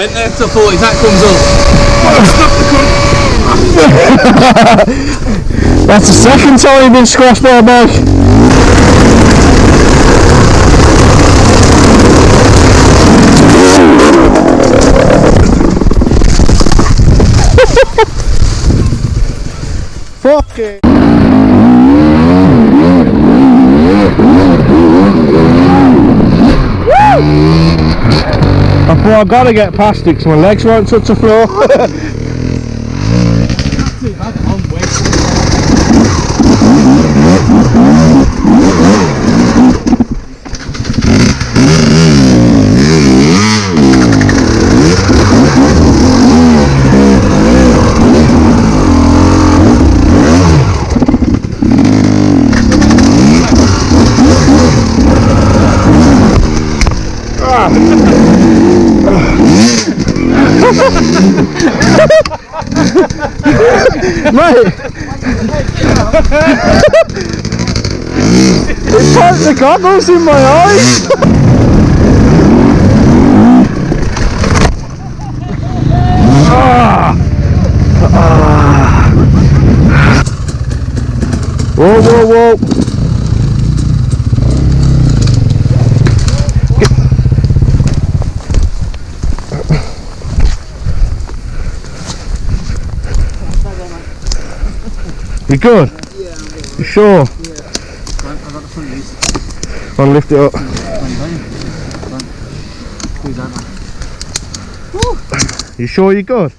isn't it? So 40, that comes up. That's the second time you've been scratched by a bike. Fuck it. I thought I gotta get past it because my legs won't touch the floor. Mate, it put the goggles in my eyes. Whoa, whoa, whoa. You good? Yeah, I'm good. You sure? Yeah. I've got the front of these. I'll lift it up. You sure you're good?